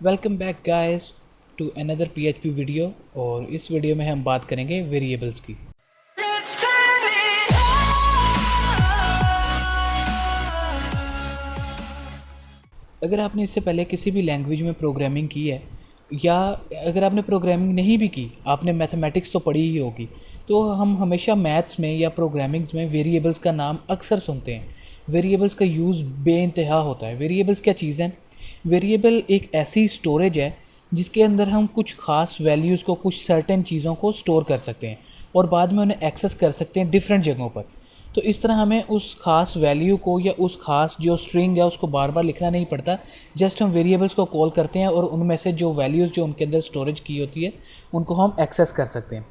Welcome back guys to another PHP video. और इस video में हम बात करेंगे वेरिएबल्स की। अगर आपने इससे पहले किसी भी लैंग्वेज में प्रोग्रामिंग की है या अगर आपने प्रोग्रामिंग नहीं भी की, आपने मैथमेटिक्स तो पढ़ी ही होगी, तो हम हमेशा मैथ्स में या प्रोग्रामिंग्स में वेरिएबल्स का नाम अक्सर सुनते हैं। वेरिएबल्स का यूज़ बेइंतहा होता है। वेरिएबल्स क्या चीज़ है? वेरिएबल एक ऐसी स्टोरेज है जिसके अंदर हम कुछ खास वैल्यूज़ को, कुछ सर्टेन चीज़ों को स्टोर कर सकते हैं और बाद में उन्हें एक्सेस कर सकते हैं डिफरेंट जगहों पर। तो इस तरह हमें उस खास वैल्यू को या उस खास जो स्ट्रिंग है उसको बार बार लिखना नहीं पड़ता। जस्ट हम वेरिएबल्स को कॉल करते हैं और उनमें से जो वैल्यूज़ जो उनके अंदर स्टोरेज की होती है उनको हम एक्सेस कर सकते हैं।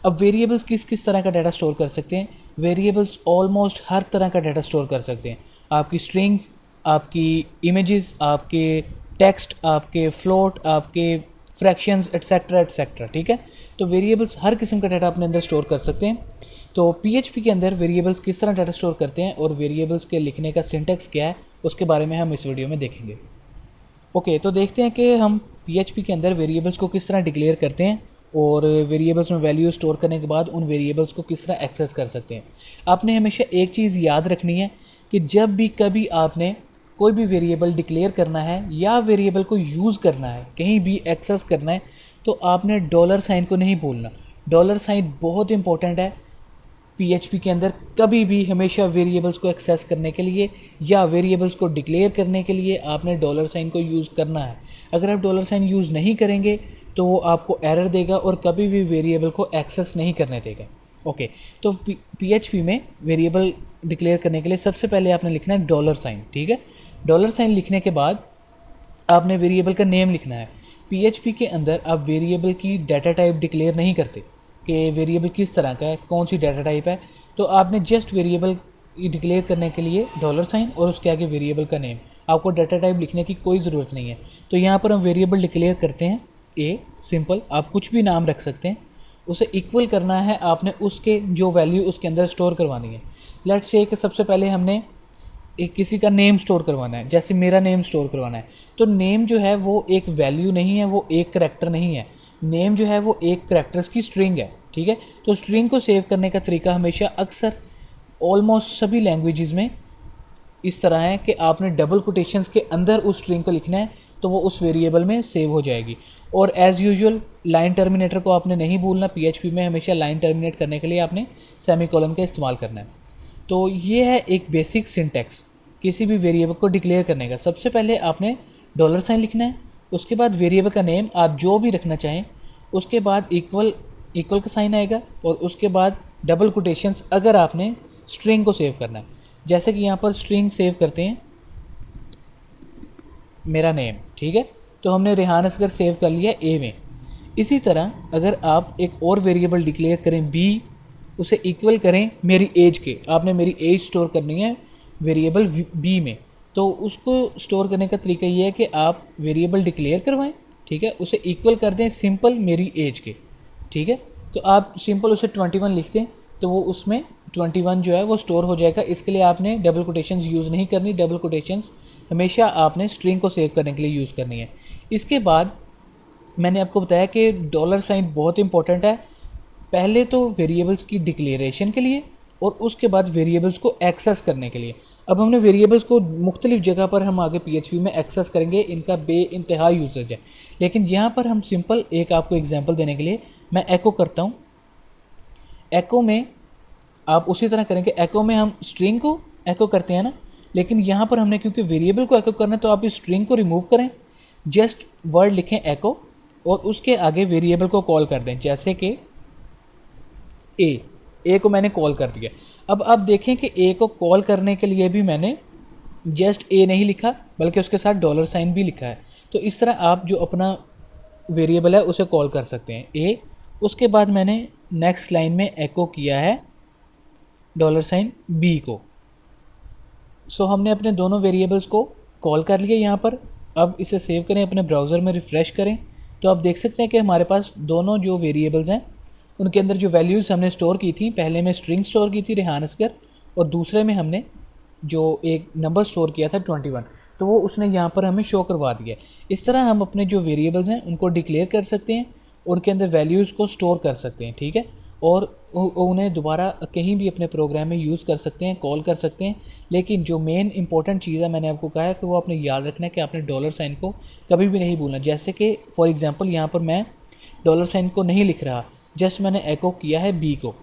अब वेरिएबल्स किस किस तरह का डाटा स्टोर कर सकते हैं? वेरिएबल्स ऑलमोस्ट हर तरह का डाटा स्टोर कर सकते हैं। आपकी स्ट्रिंग्स, आपकी इमेजेस, आपके टेक्स्ट, आपके फ्लोट, आपके फ्रैक्शंस एट्सेट्रा एट्सेट्रा। ठीक है, तो वेरिएबल्स हर किस्म का डाटा अपने अंदर स्टोर कर सकते हैं। तो PHP के अंदर वेरिएबल्स किस तरह डाटा स्टोर करते हैं और वेरिएबल्स के लिखने का सिंटैक्स क्या है, उसके बारे में हम इस वीडियो में देखेंगे। ओके, तो देखते हैं कि हम PHP के अंदर वेरिएबल्स को किस तरह डिक्लेयर करते हैं और वेरिएबल्स में वैल्यू स्टोर करने के बाद उन वेरिएबल्स को किस तरह एक्सेस कर सकते हैं। आपने हमेशा एक चीज़ याद रखनी है कि जब भी कभी आपने कोई भी वेरिएबल डिक्लेयर करना है या वेरिएबल को यूज़ करना है, कहीं भी एक्सेस करना है, तो आपने डॉलर साइन को नहीं भूलना। डॉलर साइन बहुत इंपॉर्टेंट है PHP के अंदर। कभी भी हमेशा वेरिएबल्स को एक्सेस करने के लिए या वेरिएबल्स को डिक्लेयर करने के लिए आपने डॉलर साइन को यूज़ करना है। अगर आप डॉलर साइन यूज़ नहीं करेंगे तो वो आपको एरर देगा और कभी भी वेरिएबल को एक्सेस नहीं करने देगा। ओके, तो PHP में वेरिएबल डिक्लेयर करने के लिए सबसे पहले आपने लिखना है डॉलर साइन। ठीक है, डॉलर साइन लिखने के बाद आपने वेरिएबल का नेम लिखना है। PHP के अंदर आप वेरिएबल की डाटा टाइप डिक्लेयर नहीं करते कि वेरिएबल किस तरह का है, कौन सी डाटा टाइप है। तो आपने जस्ट वेरिएबल डिक्लेयर करने के लिए डॉलर साइन और उसके आगे वेरिएबल का नेम, आपको डाटा टाइप लिखने की कोई ज़रूरत नहीं है। तो यहाँ पर हम वेरिएबल डिक्लेयर करते हैं ए, सिंपल, आप कुछ भी नाम रख सकते हैं। उसे इक्वल करना है आपने उसके जो वैल्यू उसके अंदर स्टोर करवानी है। लेट्स से कि सबसे पहले हमने एक किसी का नेम स्टोर करवाना है, जैसे मेरा नेम स्टोर करवाना है। तो नेम जो है वो एक वैल्यू नहीं है, वो एक करैक्टर नहीं है। नेम जो है वो एक करैक्टर्स की स्ट्रिंग है। ठीक है, तो स्ट्रिंग को सेव करने का तरीका हमेशा अक्सर ऑलमोस्ट सभी लैंग्वेजेस में इस तरह है कि आपने डबल कोटेशंस के अंदर उस स्ट्रिंग को लिखना है तो वो उस वेरिएबल में सेव हो जाएगी। और एज़ यूजुअल लाइन टर्मिनेटर को आपने नहीं भूलना। PHP में हमेशा लाइन टर्मिनेट करने के लिए आपने सेमीकोलन का इस्तेमाल करना है। तो ये है एक बेसिक सिंटैक्स किसी भी वेरिएबल को डिक्लेयर करने का। सबसे पहले आपने डॉलर साइन लिखना है, उसके बाद वेरिएबल का नेम आप जो भी रखना चाहें, उसके बाद इक्वल का साइन आएगा और उसके बाद डबल कोटेशंस अगर आपने स्ट्रिंग को सेव करना है। जैसे कि यहाँ पर स्ट्रिंग सेव करते हैं मेरा नेम। ठीक है, तो हमने रेहान असगर सेव कर लिया ए में। इसी तरह अगर आप एक और वेरिएबल डिक्लेयर करें बी, उसे इक्वल करें मेरी एज के, आपने मेरी एज स्टोर करनी है वेरिएबल बी में। तो उसको स्टोर करने का तरीका ये है कि आप वेरिएबल डिक्लेयर करवाएं, ठीक है, उसे इक्वल कर दें सिंपल मेरी एज के। ठीक है, तो आप सिंपल उसे 21 लिख दें तो वो उसमें 21 जो है वो स्टोर हो जाएगा। इसके लिए आपने डबल कोटेशंस यूज़ नहीं करनी। डबल कोटेशंस हमेशा आपने स्ट्रिंग को सेव करने के लिए यूज़ करनी है। इसके बाद मैंने आपको बताया कि डॉलर साइन बहुत इंपॉर्टेंट है, पहले तो वेरिएबल्स की डिक्लेरेशन के लिए और उसके बाद वेरिएबल्स को एक्सेस करने के लिए। अब हमने वेरिएबल्स को मुख्तलिफ जगह पर हम आगे PHP में एक्सेस करेंगे, इनका बेइंतहा यूजेज है। लेकिन यहाँ पर हम सिंपल एक आपको एग्जांपल देने के लिए मैं एको करता हूँ। एको में आप उसी तरह करेंगे, एको में हम स्ट्रिंग को एको करते हैं ना, लेकिन यहाँ पर हमने क्योंकि वेरिएबल को एको करना है तो आप इस स्ट्रिंग को रिमूव करें, जस्ट वर्ड लिखें एको और उसके आगे वेरिएबल को कॉल कर दें। जैसे कि ए को मैंने कॉल कर दिया। अब आप देखें कि ए को कॉल करने के लिए भी मैंने जस्ट ए नहीं लिखा बल्कि उसके साथ डॉलर साइन भी लिखा है। तो इस तरह आप जो अपना वेरिएबल है उसे कॉल कर सकते हैं ए। उसके बाद मैंने नेक्स्ट लाइन में एको किया है डॉलर साइन बी को। सो हमने अपने दोनों वेरिएबल्स को कॉल कर लिया यहाँ पर। अब इसे सेव करें, अपने ब्राउज़र में रिफ़्रेश करें तो आप देख सकते हैं कि हमारे पास दोनों जो वेरिएबल्स हैं उनके अंदर जो वैल्यूज़ हमने स्टोर की थी, पहले में स्ट्रिंग स्टोर की थी रेहान असगर और दूसरे में हमने जो एक नंबर स्टोर किया था 21। तो वो उसने यहाँ पर हमें शो करवा दिया है। इस तरह हम अपने जो वेरिएबल्स हैं उनको डिक्लेयर कर सकते हैं, उनके अंदर वैल्यूज़ को स्टोर कर सकते हैं, ठीक है, और उन्हें दोबारा कहीं भी अपने प्रोग्राम में यूज़ कर सकते हैं, कॉल कर सकते हैं। लेकिन जो मेन इंपॉर्टेंट चीज़ है, मैंने आपको कहा है कि वो आपने याद रखना है कि आपने डॉलर साइन को कभी भी नहीं भूलना। जैसे कि फॉर एग्जांपल यहाँ पर मैं डॉलर साइन को नहीं लिख रहा, जस्ट मैंने एको किया है बी को।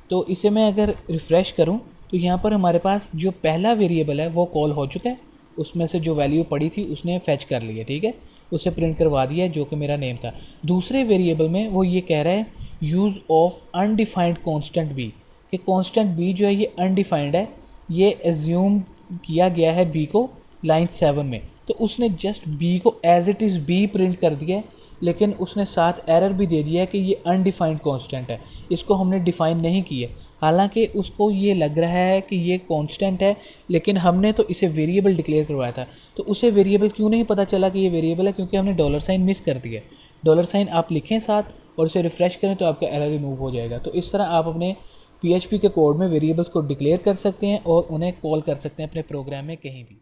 तो इसे मैं अगर रिफ़्रेश करूँ तो यहाँ पर हमारे पास जो पहला वेरिएबल है वो कॉल हो चुका है, उसमें से जो वैल्यू पड़ी थी उसने फैच कर ली है, ठीक है, उसे प्रिंट करवा दिया है जो कि मेरा नेम था। दूसरे वेरिएबल में वो ये कह रहा है use of undefined constant B, कि कांस्टेंट बी जो है ये अनडिफाइंड है, ये एज्यूम किया गया है बी को लाइन 7 में। तो उसने जस्ट बी को as it is B print कर दिया है, लेकिन उसने साथ एरर भी दे दिया है कि ये अनडिफाइंड कांस्टेंट है, इसको हमने डिफ़ाइन नहीं किया। हालांकि उसको ये लग रहा है कि ये कांस्टेंट है, लेकिन हमने तो इसे वेरिएबल डिक्लेयर करवाया था। तो उसे वेरिएबल क्यों नहीं पता चला कि ये वेरिएबल है? क्योंकि हमने डॉलर साइन मिस कर दिया। डॉलर साइन आप लिखें साथ और उसे रिफ़्रेश करें तो आपका एरर रिमूव हो जाएगा। तो इस तरह आप अपने PHP के कोड में वेरिएबल्स को डिक्लेयर कर सकते हैं और उन्हें कॉल कर सकते हैं अपने प्रोग्राम में कहीं भी।